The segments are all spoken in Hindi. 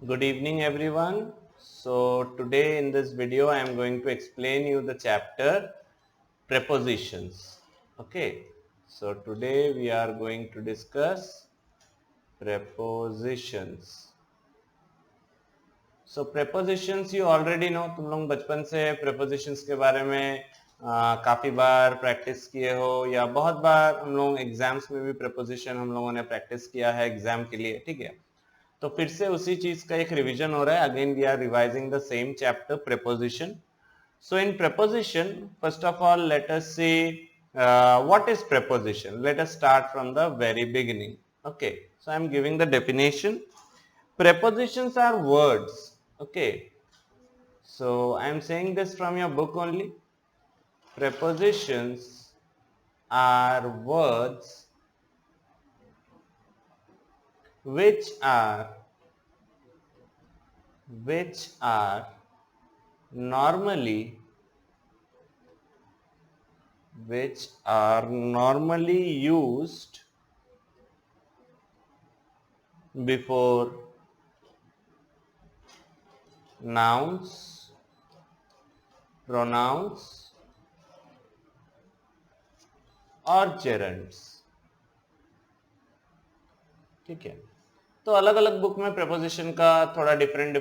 Good evening everyone. So today in this video I am going to explain you the chapter prepositions. Okay. So today we are going to discuss prepositions. So prepositions you already know, तुम लोग बचपन से prepositions के बारे में काफी बार प्रैक्टिस किए हो या बहुत बार हम लोग एग्जाम्स में भी preposition हम लोगों ने प्रैक्टिस किया है एग्जाम के लिए, ठीक है। तो फिर से उसी चीज का एक रिवीजन हो रहा है। Again we are revising the same chapter preposition. So in preposition first of all let us see what is preposition. Let us start from the very beginning. Okay, so I am giving the definition. Prepositions are words. Okay, so I am saying this from your book only. Prepositions are words which are normally used before nouns, pronouns और gerunds। ठीक है, तो अलग अलग बुक में preposition का थोड़ा डिफरेंट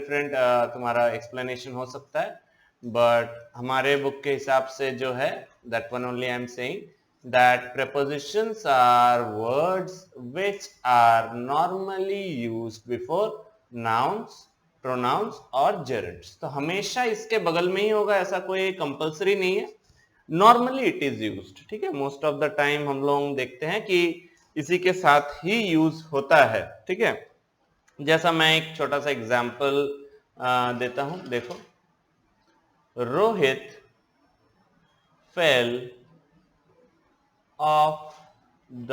तुम्हारा एक्सप्लेनेशन हो सकता है, बट हमारे बुक के हिसाब से जो है that one only I am saying that prepositions are words which are normally used before nouns, pronouns और gerunds। तो हमेशा इसके बगल में ही होगा, ऐसा कोई कंपलसरी नहीं है। नॉर्मली इट इज यूज्ड, ठीक है। मोस्ट ऑफ द टाइम हम लोग देखते हैं कि इसी के साथ ही यूज होता है, ठीक है। जैसा मैं एक छोटा सा एग्जाम्पल देता हूं, देखो। Rohit fell off the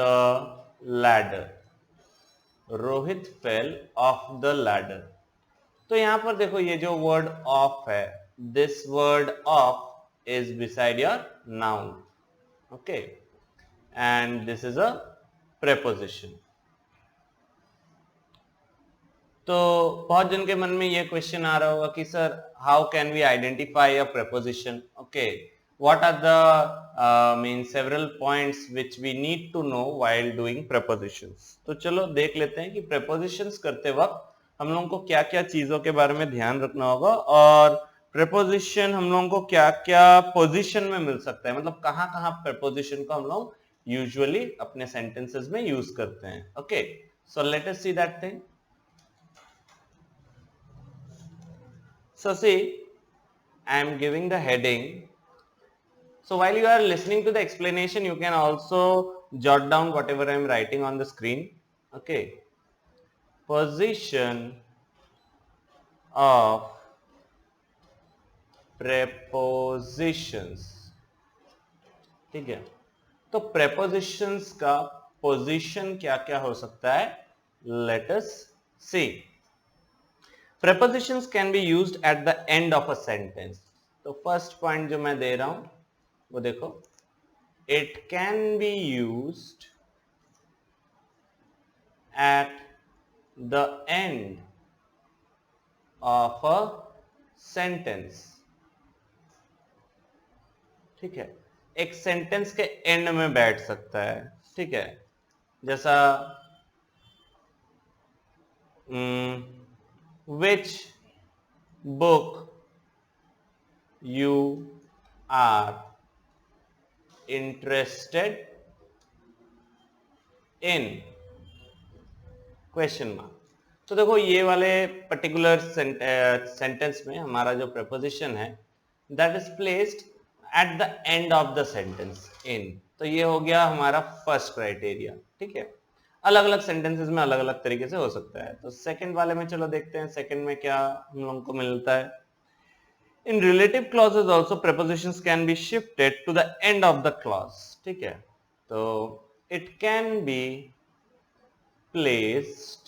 ladder. Rohit fell off the ladder. तो यहां पर देखो ये जो वर्ड ऑफ है, this word of is beside your noun. Okay, and this is a preposition। तो बहुत जन के मन में ये क्वेश्चन आ रहा होगा कि sir how can we identify a preposition। Okay, what are the mean several points which we need to know while doing prepositions। तो चलो देख लेते हैं कि prepositions करते वक्त हम लोगों को क्या क्या चीजों के बारे में ध्यान रखना होगा और preposition हम लोगों को क्या क्या पोजीशन में मिल सकता है, मतलब कहां कहां preposition को हम लोग यूजुअली अपने सेंटेंसेस में यूज करते हैं। Okay, so let us see that thing. So see, I am giving the heading. So while you are listening to the explanation, you can also jot down whatever I am writing on the screen. Okay. Position of prepositions। ठीक है, तो prepositions का position क्या क्या हो सकता है, let us see। Prepositions can be used at the end of a sentence। तो फर्स्ट पॉइंट जो मैं दे रहा हूं वो देखो, it can be used at the end of a sentence। ठीक है, एक सेंटेंस के एंड में बैठ सकता है, ठीक है। जैसा which book you are interested in, question mark. तो देखो ये वाले पर्टिकुलर सेंटेंस में हमारा जो preposition है that is placed at the end of the sentence in। तो ये हो गया हमारा फर्स्ट क्राइटेरिया, ठीक है। अलग अलग सेंटेंसेस में अलग अलग तरीके से हो सकता है। तो सेकंड वाले में चलो देखते हैं सेकंड में क्या हम लोगों को मिलता है। In relative clauses also prepositions can be shifted to the end of the clause। ठीक है, तो it can be placed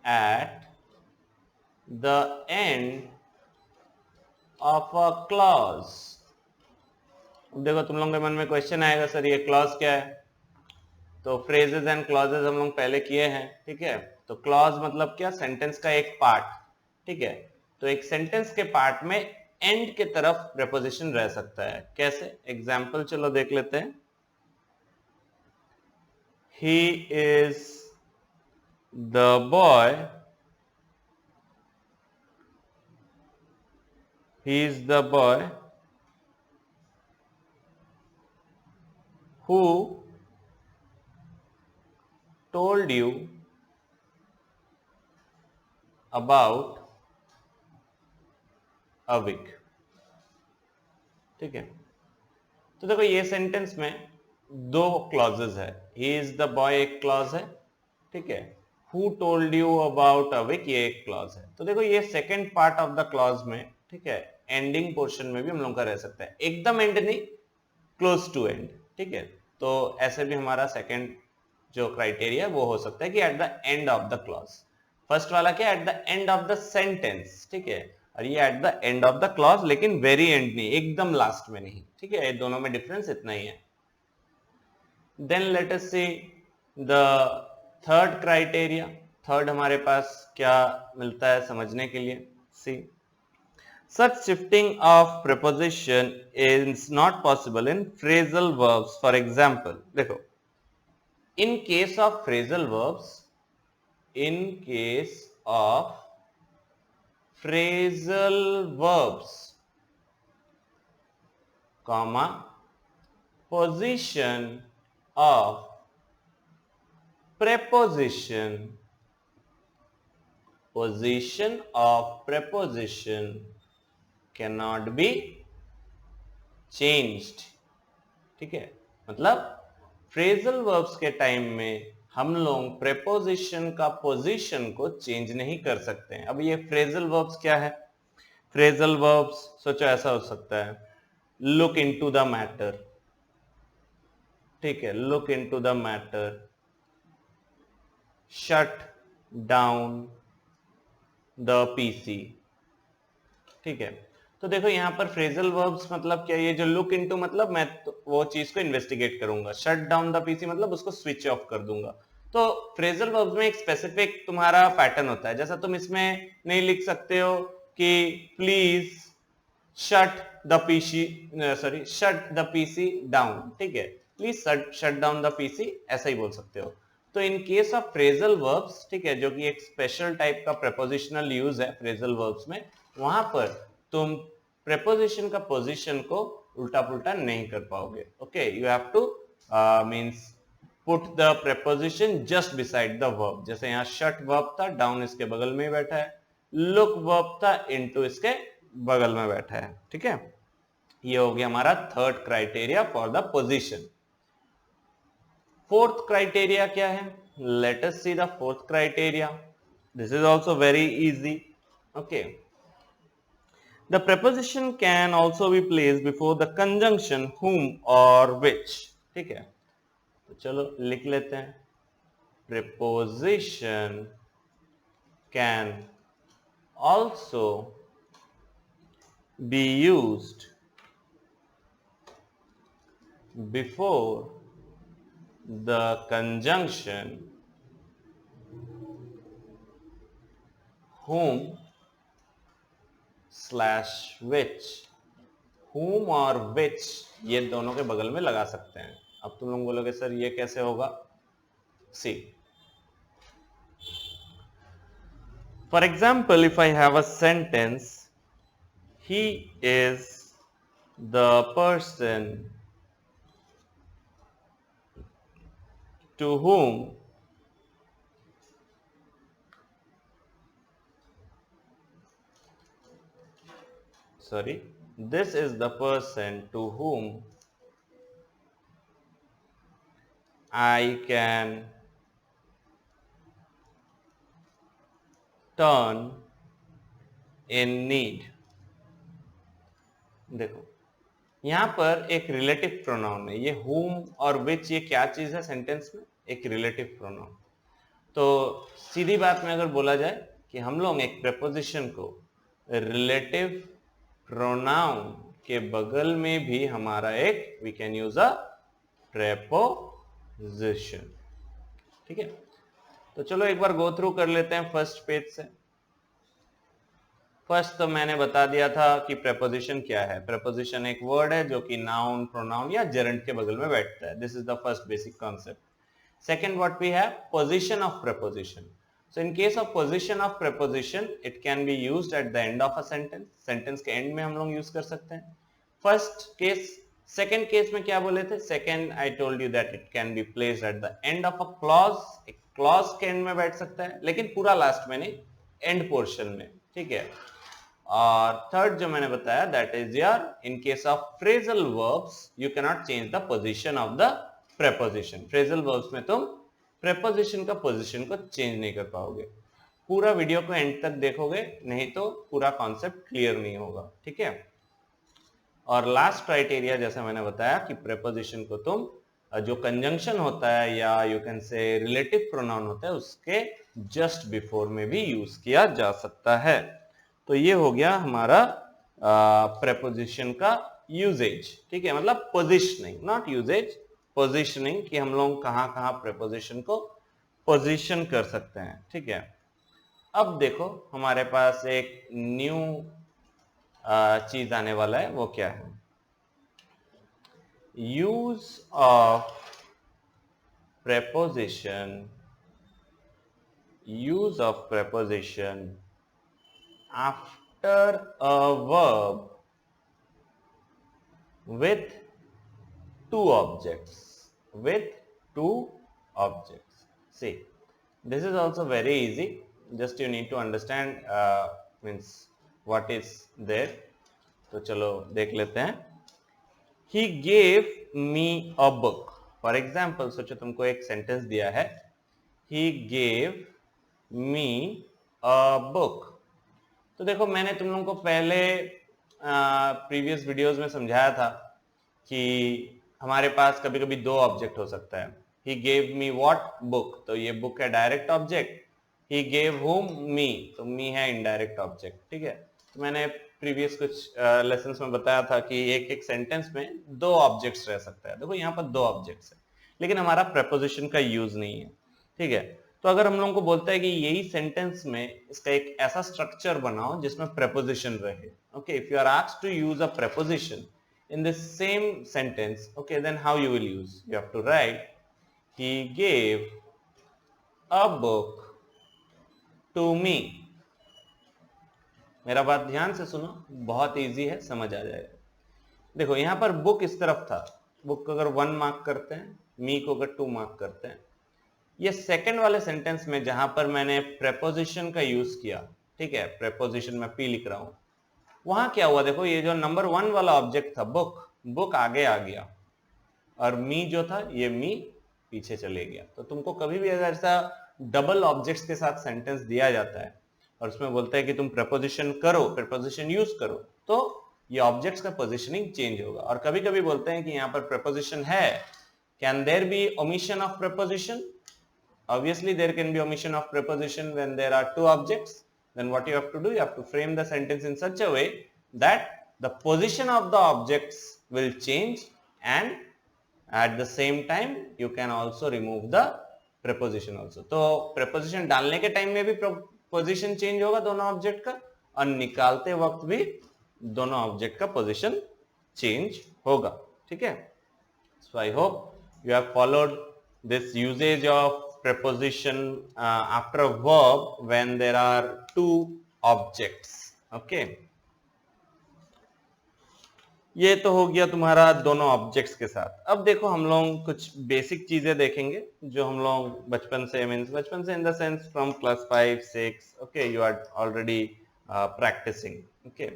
at the end of a clause। अब देखो तुम लोगों के मन में क्वेश्चन आएगा सर ये क्लॉज क्या है। तो फ्रेजेस एंड क्लॉजेस हम लोग पहले किए हैं, ठीक है। तो क्लॉज मतलब क्या, सेंटेंस का एक पार्ट, ठीक है। तो एक सेंटेंस के पार्ट में एंड के तरफ प्रेपोजिशन रह सकता है। कैसे, एग्जाम्पल चलो देख लेते हैं। ही is the boy, he is the boy who told you about a week, ठीक है। तो देखो ये सेंटेंस में दो क्लॉजेस है, ही इज द बॉय एक क्लॉज है, ठीक है। Who told you about a week ये एक क्लॉज है। तो देखो ये second part of the clause में, ठीक है, एंडिंग पोर्शन में भी हम लोग का रह सकता है, एकदम एंड नहीं, क्लोज टू एंड, ठीक है। तो ऐसे भी हमारा सेकेंड जो क्राइटेरिया वो हो सकता है कि at the end of the clause. First वाला क्या, at the end of the sentence, ठीक है, और ये at the end of the clause, लेकिन वेरी एंड नहीं, एकदम लास्ट में नहीं, ठीक है। ये दोनों में डिफरेंस इतना ही है। Then let us see the third criteria. Third हमारे पास क्या मिलता है समझने के लिए, सी such shifting of preposition is not possible in phrasal verbs. For example, देखो, in case of phrasal verbs, in case of phrasal verbs, comma, position of preposition, position of preposition cannot be changed, ठीक है। मतलब फ्रेजल वर्ब्स के टाइम में हम लोग प्रेपोजिशन का पोजीशन को चेंज नहीं कर सकते हैं। अब ये फ्रेजल वर्ब्स क्या है, फ्रेजल वर्ब्स सोचो ऐसा हो सकता है, लुक इनटू द मैटर, ठीक है, look into the matter, shut down the PC, ठीक है। तो देखो यहां पर फ्रेजल वर्ब्स मतलब क्या, ये जो लुक इनटू मतलब मैं तो वो चीज को इन्वेस्टिगेट करूंगा, शट डाउन द पीसी मतलब उसको स्विच ऑफ कर दूंगा। तो फ्रेजल वर्ब्स में एक स्पेसिफिक तुम्हारा पैटर्न होता है, जैसा तुम इसमें नहीं लिख सकते हो कि please shut the PC, sorry shut the PC down, ठीक है, please shut down the PC ऐसा ही बोल सकते हो। तो in case of phrasal verbs, ठीक है, जो कि एक स्पेशल टाइप का प्रेपोजिशनल यूज है फ्रेजल वर्ब्स में, वहां पर तुम प्रेपोजिशन का पोजीशन को उल्टा पुल्टा नहीं कर पाओगे। Okay, you have to means put the preposition just beside the verb. जैसे यहाँ शट वर्ब था, डाउन इसके बगल में ही बैठा है, लुक वर्ब था, इनटू इसके बगल में बैठा है, ठीक है। ये हो गया हमारा third criteria for the position. Fourth criteria क्या है, late us see the fourth criteria. This is also very easy. Okay, the preposition can also be placed before the conjunction whom or which, ठीक है। तो चलो लिख लेते हैं, preposition can also be used before the conjunction whom slash which, whom और which ये दोनों के बगल में लगा सकते हैं। अब तुम लोग बोलोगे सर ये कैसे होगा, see for example if I have a sentence, he is the person to whom sorry, this is the person to whom I can turn in need। देखो यहां पर एक रिलेटिव प्रोनाउन है, ये whom और which ये क्या चीज है सेंटेंस में, एक रिलेटिव प्रोनाउन। तो सीधी बात में अगर बोला जाए कि हम लोग एक प्रेपोजिशन को रिलेटिव प्रोनाउन के बगल में भी हमारा एक we can use a preposition, ठीक है। तो चलो एक बार गो थ्रू कर लेते हैं फर्स्ट पेज से। फर्स्ट तो मैंने बता दिया था कि प्रेपोजिशन क्या है। प्रेपोजिशन एक वर्ड है जो कि नाउन, प्रोनाउन या जेरेंट के बगल में बैठता है। This is the first basic concept. Second, what we have, position of preposition. So in case of position of preposition, it can be used at the end of a sentence. Sentence के end में हम लोग use कर सकते हैं। First case, second case में क्या बोले थे? Second, I told you that it can be placed at the end of a clause. एक clause के end में बैठ सकता है, लेकिन पूरा last में नहीं, end portion में, ठीक है। और थर्ड जो मैंने बताया, that is your, in case of phrasal verbs, you cannot change the position of the preposition. Phrasal verbs में तुम preposition का position को change नहीं कर पाओगे। पूरा वीडियो को एंड तक देखोगे, नहीं तो पूरा कॉन्सेप्ट क्लियर नहीं होगा, ठीक है। और लास्ट क्राइटेरिया जैसे मैंने बताया कि preposition को तुम जो कंजंक्शन होता है या you can say relative pronoun होता है उसके जस्ट बिफोर में भी यूज किया जा सकता है। तो ये हो गया हमारा प्रेपोजिशन का यूजेज, ठीक है, मतलब पोजिशनिंग, नॉट यूजेज, पोजिशनिंग, कि हम लोग कहां कहां प्रेपोजिशन को पोजीशन कर सकते हैं, ठीक है। अब देखो हमारे पास एक न्यू चीज आने वाला है, वो क्या है? Use of preposition, use of preposition after a verb with two objects, with two objects. See, this is also very easy, just you need to understand means what is there. तो चलो देख लेते हैं। He gave me a book. For example सोचो तुमको एक सेंटेंस दिया है, he gave me a book। तो देखो मैंने तुम लोगों को पहले प्रीवियस वीडियोस में समझाया था कि हमारे पास कभी कभी दो ऑब्जेक्ट हो सकता है। he gave me what book, तो ये बुक है direct object, he gave whom me, तो me है इनडायरेक्ट ऑब्जेक्ट, ठीक है। तो मैंने प्रीवियस कुछ लेसन्स में बताया था कि एक एक सेंटेंस में दो ऑब्जेक्ट्स रह सकता है। देखो यहाँ पर दो ऑब्जेक्ट्स है, लेकिन हमारा प्रेपोजिशन का यूज नहीं है, ठीक है। तो अगर हम लोगों को बोलता है कि यही सेंटेंस में इसका एक ऐसा स्ट्रक्चर बनाओ जिसमें प्रेपोजिशन रहे, okay, if you are asked to use a preposition in the same sentence, okay, then how you will use? You have to write, he gave a book to me। मेरा बात ध्यान से सुनो, बहुत इजी है, समझ आ जाएगा। देखो यहाँ पर बुक इस तरफ था, बुक को अगर 1 मार्क करते हैं, मी को अगर 2 मार्क करते हैं। ये सेकंड वाले सेंटेंस में जहां पर मैंने प्रेपोजिशन का यूज किया, ठीक है, प्रेपोजिशन में पी लिख रहा हूं, वहां क्या हुआ? देखो ये जो नंबर 1 वाला ऑब्जेक्ट था बुक, बुक आगे आ गया और मी जो था ये मी पीछे चले गया। तो तुमको कभी भी अगर ऐसा डबल ऑब्जेक्ट्स के साथ सेंटेंस दिया जाता है और उसमें बोलता है कि तुम प्रेपोजिशन करो, प्रेपोजिशन यूज करो, तो ये ऑब्जेक्ट्स का पोजिशनिंग चेंज होगा। और कभी कभी बोलते हैं कि यहाँ पर प्रेपोजिशन है, can there be omission of preposition? Obviously there can be omission of preposition when there are two objects. Then what you have to do, you have to frame the sentence in such a way that the position of the objects will change and at the same time you can also remove the preposition also। तो preposition डालने के टाइम में भी position change होगा दोनों ऑब्जेक्ट का, और निकालते वक्त भी दोनों ऑब्जेक्ट का position change होगा, ठीक है। So I hope you have followed this usage of preposition after a verb when there are two objects, okay। ये तो हो गया तुम्हारा दोनों ऑब्जेक्ट्स के साथ। अब देखो हम लोग कुछ बेसिक चीजें देखेंगे जो हम लोग बचपन से, मीन्स बचपन से in the sense from class 5, 6, okay, you are already practicing, okay.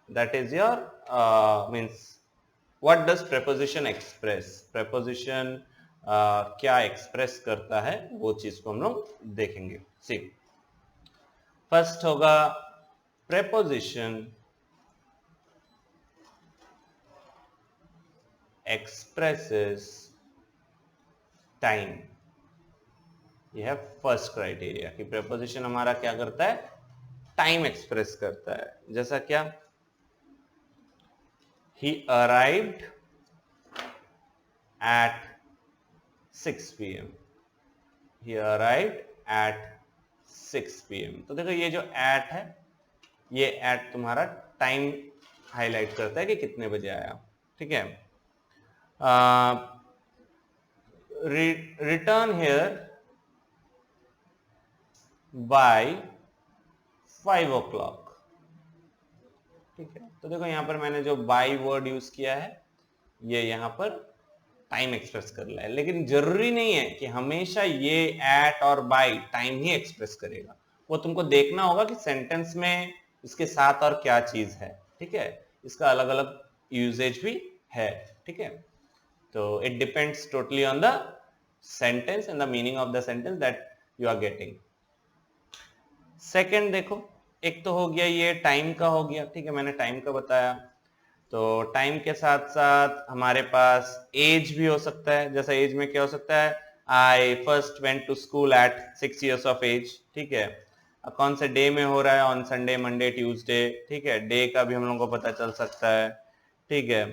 That is your means what does preposition express, preposition क्या एक्सप्रेस करता है, वो चीज को हम लोग देखेंगे। सी, फर्स्ट होगा प्रेपोजिशन एक्सप्रेसेस टाइम। यह है फर्स्ट क्राइटेरिया कि प्रेपोजिशन हमारा क्या करता है, टाइम एक्सप्रेस करता है। जैसा क्या, he arrived at 6 p.m. He arrived at 6 PM। तो देखो ये जो at है, ये at तुम्हारा टाइम हाईलाइट करता है कि कितने बजे आया, ठीक है। रिटर्न हियर बाय 5 o'clock, ठीक है। तो देखो यहां पर मैंने जो बाय वर्ड यूज किया है, ये यहां पर टाइम एक्सप्रेस कर रहा है, लेकिन जरूरी नहीं है कि हमेशा ये एट और बाय टाइम ही एक्सप्रेस करेगा। वो तुमको देखना होगा कि सेंटेंस में इसके साथ और क्या चीज है, ठीक है। इसका अलग अलग यूजेज भी है, ठीक है। तो it depends totally on the sentence and the meaning of the sentence that you are getting. Second देखो, एक तो हो गया ये टाइम का हो गया, ठीक है, मैंने टाइम का बताया। तो टाइम के साथ साथ हमारे पास एज भी हो सकता है। जैसा एज में क्या हो सकता है, I first went to school at 6 years of age, ठीक है। कौन से डे में हो रहा है, ऑन संडे, मंडे, ट्यूसडे, ठीक है। डे का भी हम लोगों को पता चल सकता है, ठीक है।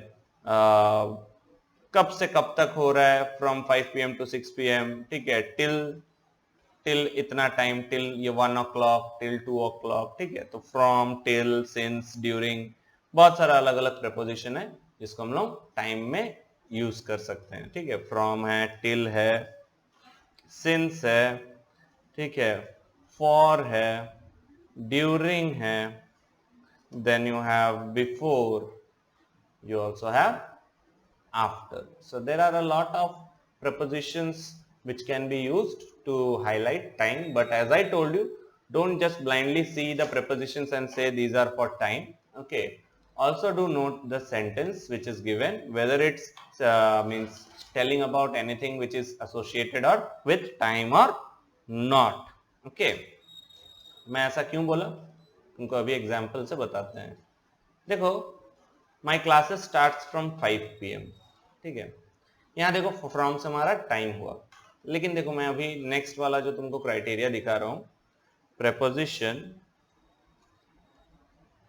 कब से कब तक हो रहा है, फ्रॉम 5 PM to 6 PM, ठीक है। टिल इतना टाइम, टिल ये 1 o'clock, टिल 2 o'clock, ठीक है। तो फ्रॉम, टिल, सिंस, ड्यूरिंग, बहुत सारा अलग अलग प्रपोजिशन है जिसको हम लोग टाइम में यूज कर सकते हैं, ठीक है। फ्रॉम है, टिल है, सिंस है, ठीक है, फॉर है, ड्यूरिंग है, then you have before, you also have after. So there are a lot of prepositions which can be used to highlight time, but as I told you, don't just blindly see the prepositions and say these are for time, okay. Also do note the sentence which is given, whether it's means telling about anything which is associated or with time or not, okay. मैं ऐसा क्यों बोला तुमको अभी एग्जाम्पल से बताते हैं। देखो, my classes start from 5 PM, ठीक है। यहाँ देखो फ्रॉम से हमारा टाइम हुआ, लेकिन देखो मैं अभी नेक्स्ट वाला जो तुमको क्राइटेरिया दिखा रहा हूं, प्रेपोजिशन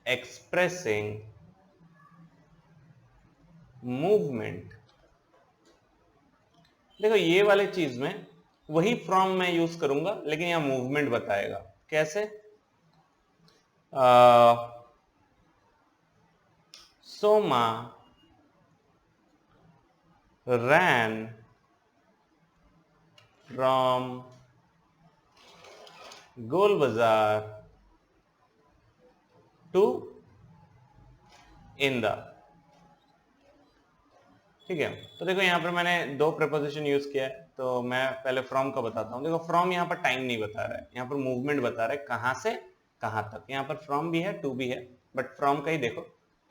एक्सप्रेसिंग मूवमेंट। देखो ये वाले चीज में वही फ्रॉम मैं यूज करूंगा, लेकिन यहाँ मूवमेंट बताएगा। कैसे? सोमा ran from गोल बाजार टू इंदा, ठीक है। तो देखो यहाँ पर मैंने दो प्रपोजिशन यूज किया है, तो मैं पहले फ्रॉम का बताता हूँ। देखो फ्रॉम यहाँ पर टाइम नहीं बता रहा है, यहाँ पर मूवमेंट बता रहा है, कहां से कहां तक। यहाँ पर फ्रॉम भी है, टू भी है, बट फ्रॉम का ही देखो,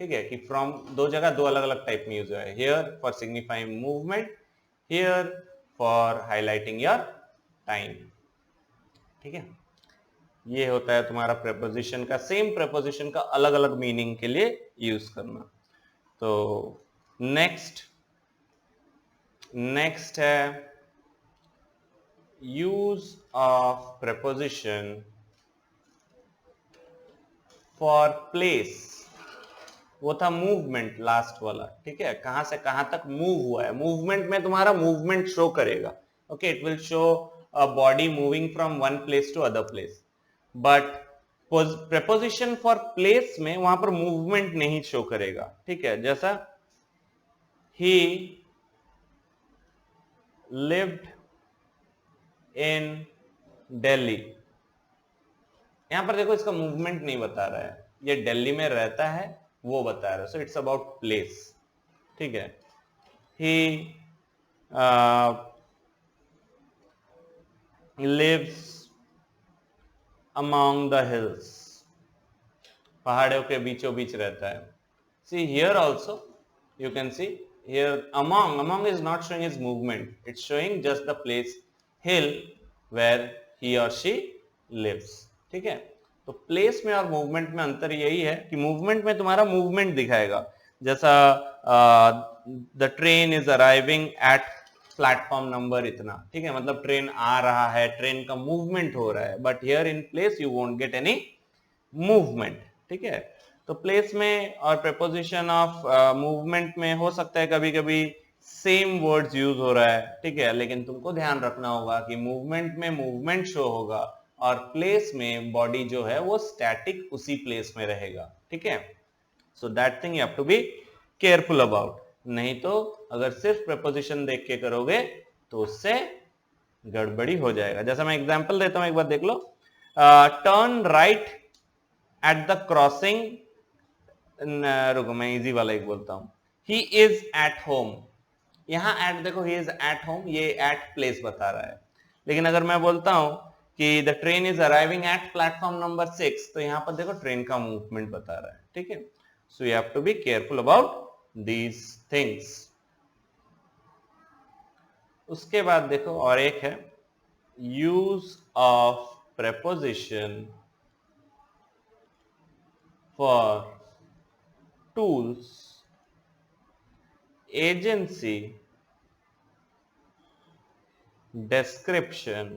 ठीक है, कि फ्रॉम दो जगह दो अलग अलग टाइप में यूज हुआ है। Here for signifying movement, here for highlighting your time, ठीक है। ये होता है तुम्हारा प्रेपोजिशन का, सेम प्रेपोजिशन का अलग अलग मीनिंग के लिए यूज करना। तो नेक्स्ट है use of preposition for place. वो था मूवमेंट लास्ट वाला, ठीक है, कहां से कहां तक मूव हुआ है। मूवमेंट में तुम्हारा मूवमेंट शो करेगा, okay, it will show a body moving from one place to other place. But preposition for place में वहां पर मूवमेंट नहीं शो करेगा, ठीक है। जैसा ही लिव्ड इन दिल्ली, यहां पर देखो इसका मूवमेंट नहीं बता रहा है, ये दिल्ली में रहता है वो बता रहा है। सो इट्स अबाउट प्लेस, ठीक है। He lives among the hills, पहाड़ों के बीचों बीच रहता है। See here also you can see here among is not showing his movement, it's showing just the place hill where he or she lives, ठीक है। तो प्लेस में और मूवमेंट में अंतर यही है कि मूवमेंट में तुम्हारा मूवमेंट दिखाएगा, जैसा the train is arriving at platform number इतना, ठीक है, मतलब ट्रेन आ रहा है, ट्रेन का मूवमेंट हो रहा है। But here in place you won't get any movement, ठीक है। तो प्लेस में और प्रेपोजिशन ऑफ मूवमेंट में हो सकता है कभी कभी सेम वर्ड्स यूज हो रहा है, ठीक है, लेकिन तुमको ध्यान रखना होगा कि मूवमेंट में मूवमेंट शो होगा और प्लेस में बॉडी जो है वो स्टैटिक उसी प्लेस में रहेगा, ठीक है। So that thing you have to be careful about, नहीं तो अगर सिर्फ प्रपोजिशन देख के करोगे तो उससे गड़बड़ी हो जाएगा। जैसा मैं एग्जांपल देता हूं, एक बार देख लो। Turn right at the crossing, रुको मैं इजी वाला एक बोलता हूं, ही इज एट होम। यहां एट देखो, ही इज एट होम, ये एट प्लेस बता रहा है, लेकिन अगर मैं बोलता हूं कि the train is arriving at platform number 6, तो यहां पर देखो ट्रेन का मूवमेंट बता रहा है, ठीक है। So you have to be careful about these things. उसके बाद देखो और एक है use of preposition for tools, agency, description,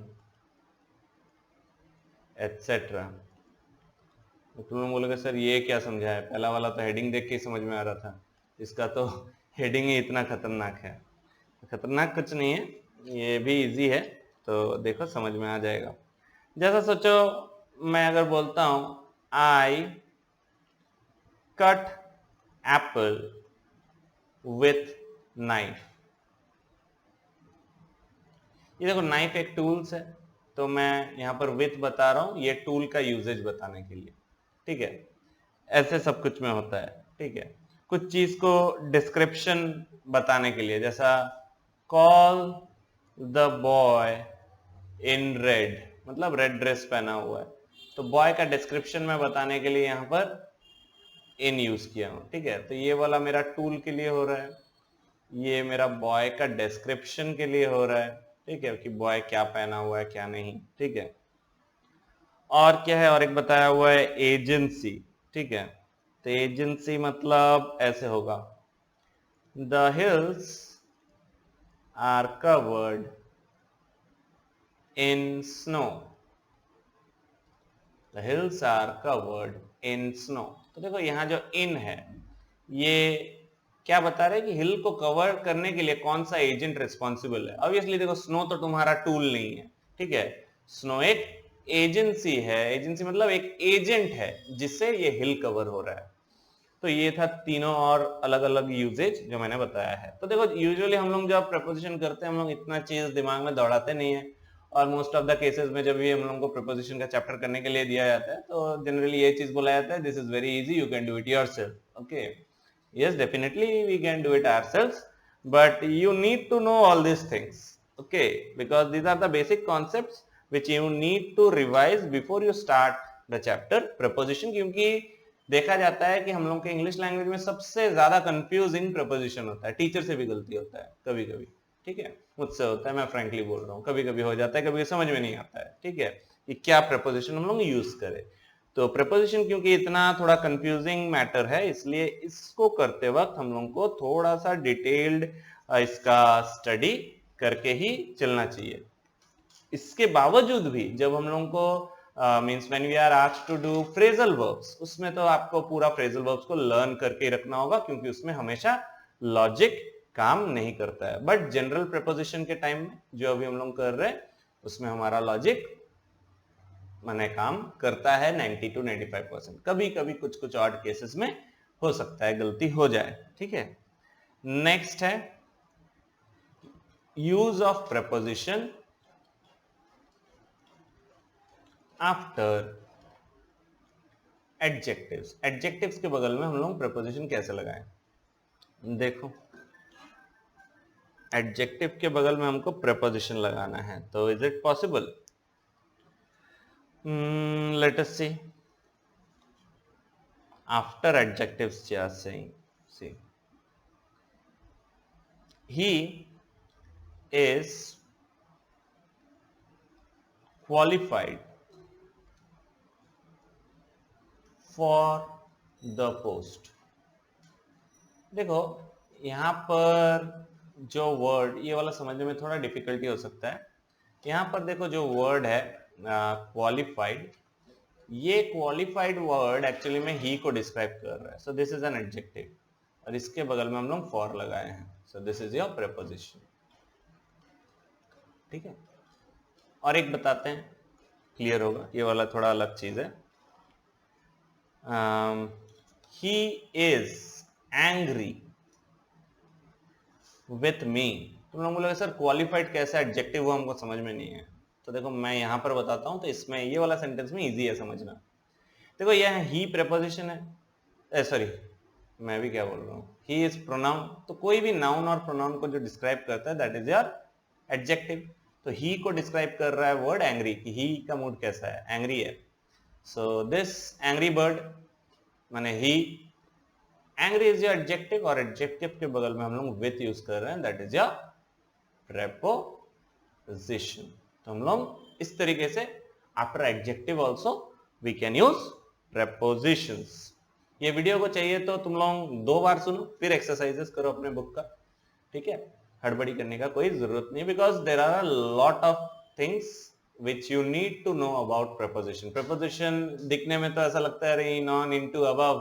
etc. तुम्हें बोलोगे सर ये क्या समझा है, पहला वाला तो हेडिंग देख के समझ में आ रहा था, इसका तो हेडिंग ही इतना खतरनाक है। खतरनाक कुछ नहीं है, ये भी इजी है, तो देखो समझ में आ जाएगा। जैसा सोचो मैं अगर बोलता हूं I cut Apple with knife, ये देखो नाइफ एक टूल्स है, तो मैं यहां पर विथ बता रहा हूं, ये टूल का यूजेज बताने के लिए, ठीक है। ऐसे सब कुछ में होता है, ठीक है। कुछ चीज को डिस्क्रिप्शन बताने के लिए, जैसा call the boy in red, मतलब रेड ड्रेस पहना हुआ है, तो बॉय का डिस्क्रिप्शन में बताने के लिए यहां पर इन यूज किया हूं, ठीक है। तो ये वाला मेरा टूल के लिए हो रहा है, ये मेरा बॉय का डिस्क्रिप्शन के लिए हो रहा है, ठीक है, कि बॉय क्या पहना हुआ है क्या नहीं, ठीक है। और क्या है, और एक बताया हुआ है एजेंसी, ठीक है। तो एजेंसी मतलब ऐसे होगा, the hills are covered in snow, the hills are covered in snow. तो देखो यहां जो इन है ये क्या बता रहे हैं कि हिल को कवर करने के लिए कौन सा एजेंट रिस्पॉन्सिबल है। ऑब्वियसली देखो स्नो तो तुम्हारा टूल नहीं है, ठीक है, स्नो एक एजेंसी है, एजेंसी मतलब एक एजेंट है जिससे ये हिल कवर हो रहा है। तो ये था तीनों और अलग अलग यूजेज जो मैंने बताया है। तो देखो यूजुअली हम लोग जब प्रपोजिशन करते हैं हम लोग इतना चीज दिमाग में दौड़ाते नहीं है, और मोस्ट ऑफ द केसेस में जब भी हम लोग को प्रपोजिशन का चैप्टर करने के लिए दिया जाता है तो जनरली ये चीज बोला जाता है, this is very easy, you can do it yourself, okay. Yes, definitely we can do it ourselves, but you need to know all these things, okay, because these are the basic concepts which you need to revise before you start the chapter preposition। क्योंकि देखा जाता है कि हम लोग के इंग्लिश लैंग्वेज में सबसे ज्यादा कंफ्यूजिंग प्रपोजिशन होता है, टीचर से भी गलती होता है कभी कभी, ठीक है, मुझसे होता है, मैं फ्रैंकली बोल रहा हूँ, कभी कभी हो जाता है, कभी समझ में नहीं आता है, ठीक है, कि क्या प्रपोजिशन हम लोग यूज करें। तो प्रपोजिशन क्योंकि इतना थोड़ा कंफ्यूजिंग मैटर है, इसलिए इसको करते वक्त हम लोग को थोड़ा सा डिटेल्ड इसका स्टडी करके ही चलना चाहिए। इसके बावजूद भी जब हम लोग को means when we are asked to do phrasal verbs, उसमें तो आपको पूरा फ्रेजल वर्ब्स को लर्न करके रखना होगा, क्योंकि उसमें हमेशा लॉजिक काम नहीं करता है। बट जनरल प्रपोजिशन के टाइम में जो अभी हम लोग कर रहे हैं उसमें हमारा लॉजिक माने काम करता है 90 to 95%। कभी कभी कुछ कुछ ऑड केसेस में हो सकता है गलती हो जाए, ठीक है। नेक्स्ट है use of preposition after adjectives. Adjectives के बगल में हम लोग प्रपोजिशन कैसे लगाएं, देखो एडजेक्टिव के बगल में हमको प्रपोजिशन लगाना है, तो is it possible? Let us see. After adjectives just saying, see, he is qualified for the post। देखो यहां पर जो वर्ड, ये वाला समझने में थोड़ा डिफिकल्टी हो सकता है। यहां पर देखो जो वर्ड है क्वालिफाइड, ये क्वालिफाइड वर्ड एक्चुअली में ही को डिस्क्राइब कर रहा है, so this is an adjective. और इसके बगल में हम लोग फॉर लगाए हैं. So this is your preposition. ठीक है. और एक बताते हैं, क्लियर होगा. ये वाला थोड़ा अलग चीज है. He is angry with me. तुम लोग बोलोगे सर क्वालिफाइड कैसे एडजेक्टिव, वो हमको समझ में नहीं है. तो देखो मैं यहां पर बताता हूं. तो इसमें ये वाला सेंटेंस में इजी है समझना. देखो यह ही प्रेपोजिशन है. सॉरी, मैं भी क्या बोल रहा हूँ. He is pronoun. तो कोई भी नाउन और प्रोनाउन को जो डिस्क्राइब करता है दैट इज योर एडजेक्टिव. तो ही को डिस्क्राइब कर रहा है वर्ड एंग्री, कि ही का मूड कैसा है, एंग्री है. सो दिस एंग्री बर्ड माने ही. एंग्री इज योर एडजेक्टिव, और एडजेक्टिव के बगल में हम लोग विथ यूज कर रहे हैं, दैट इज योर प्रेपोजिशन. तो हम लोग इस तरीके से after adjective also we can use prepositions. ये वीडियो को चाहिए तो तुम लोग 2 बार सुनो, फिर एक्सरसाइजेस करो अपने बुक का. ठीक है. हड़बड़ी करने का कोई जरूरत नहीं, because there are a lot of things which you need to know about preposition. Preposition दिखने में तो ऐसा लगता है अरे नॉन इनटू अबव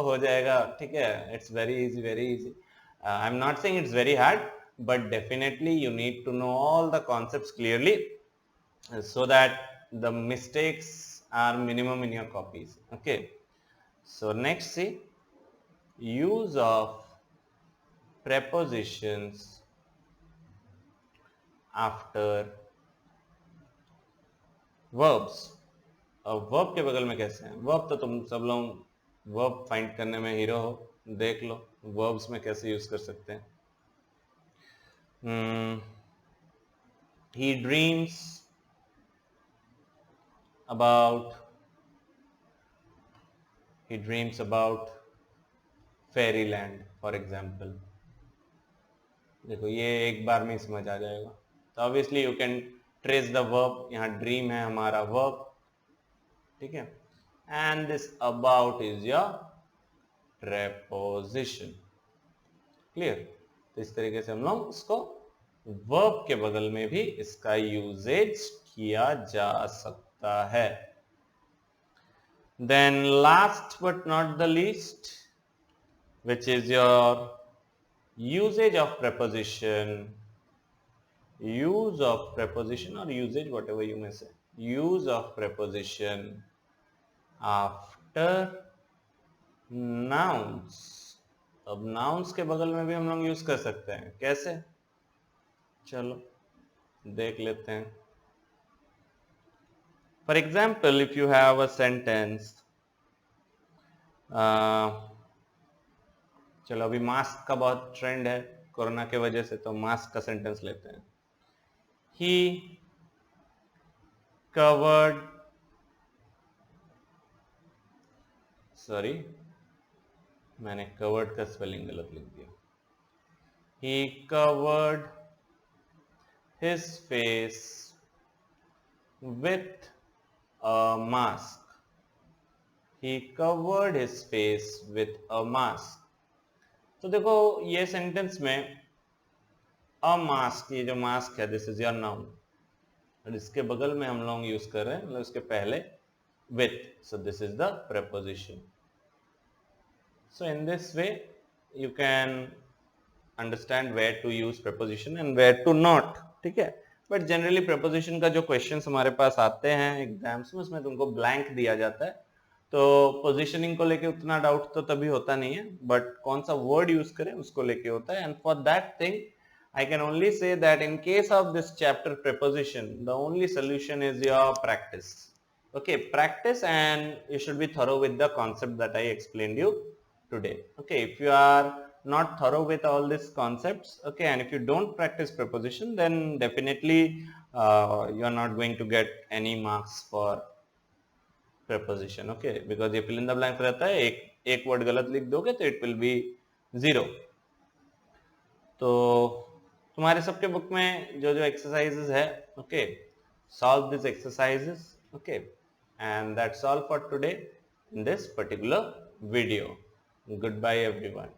हो जाएगा. ठीक है. It's very easy, very easy. I am not saying it's very hard, but definitely you need to know all the concepts clearly so that the mistakes are minimum in your copies. Okay. So next, see, use of prepositions after verbs. अब verb के बगल में कैसे हैं? verb तो तुम सब लोग verb फाइंड करने में हीरो हो. देख लो verbs में कैसे यूज कर सकते हैं. He dreams about fairyland, for example. देखो ये एक बार में समझ आ जाएगा. तो obviously you can trace the verb. यहाँ ड्रीम है हमारा वर्ब. ठीक है. And this about is your preposition. Clear. तो इस तरीके से हम लोग उसको वर्ब के बगल में भी इसका यूजेज किया जा सकता है. Then last but not the least, which is your usage of preposition. Use of preposition or usage, whatever you may say. Use of preposition after nouns. अब nouns के बगल में भी हम लोग यूज कर सकते हैं. कैसे? चलो देख लेते हैं. For example, if you have a sentence, चलो अभी मास्क का बहुत ट्रेंड है कोरोना के वजह से, तो मास्क का सेंटेंस लेते हैं. He covered, सॉरी मैंने covered का स्पेलिंग गलत लिख दिया. He covered his face with a mask. He covered his face with a mask. तो देखो ये सेंटेंस में a mask, ये जो मास्क है दिस इज योर नाउन, और इसके बगल में हम लोग यूज कर रहे हैं, मतलब इसके पहले with. So this is the preposition. So in this way you can understand where to use preposition and where to not. ठीक है. बट जनरली प्रेपोजिशन का जो क्वेश्चंस हमारे पास आते हैं एग्जाम्स में, उसमें तुमको ब्लैंक दिया जाता है. तो पोजीशनिंग को लेके उतना डाउट तो तभी होता नहीं है, बट कौन सा वर्ड यूज करें उसको लेके होता है. And for that thing I can only say that in case of this chapter preposition the only solution is your practice. Okay, practice, and you should be thorough with the concept that I explained you today. Okay, if you are not thorough with all these concepts, okay, and if you don't practice preposition, then definitely you are not going to get any marks for preposition. Okay, because ये fill in the blank रहता है, एक word गलत लिख दोगे तो it will be 0. तो तुम्हारे सबके बुक में जो जो exercises है, okay, solve these exercises. Okay. And that's all for today in this particular video. Goodbye everyone.